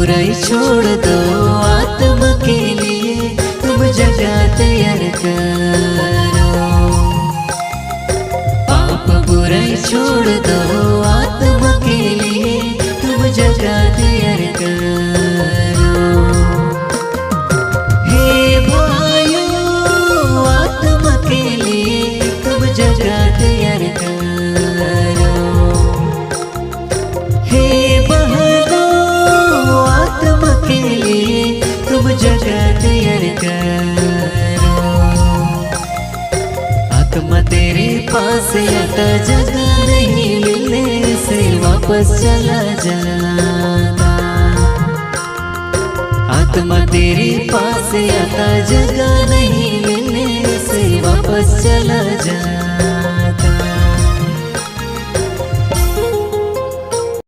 बुराई छोड़ दो आत्मा के लिए तुम जगह तैयार करो। पाप बुराई छोड़ दो आत्मा के लिए तुम जगह तैयार करो। हे भाइयों आत्मा के लिए तुम जगह तैयार करो। हे बहनों आत्मा के लिए तुम जगह तैयार करो। आत्मा तेरे पास आता जगह नहीं मिलने से वापस चला जाता। आत्मा तेरे पास आता जगह नहीं मिलने से वापस चला जाता।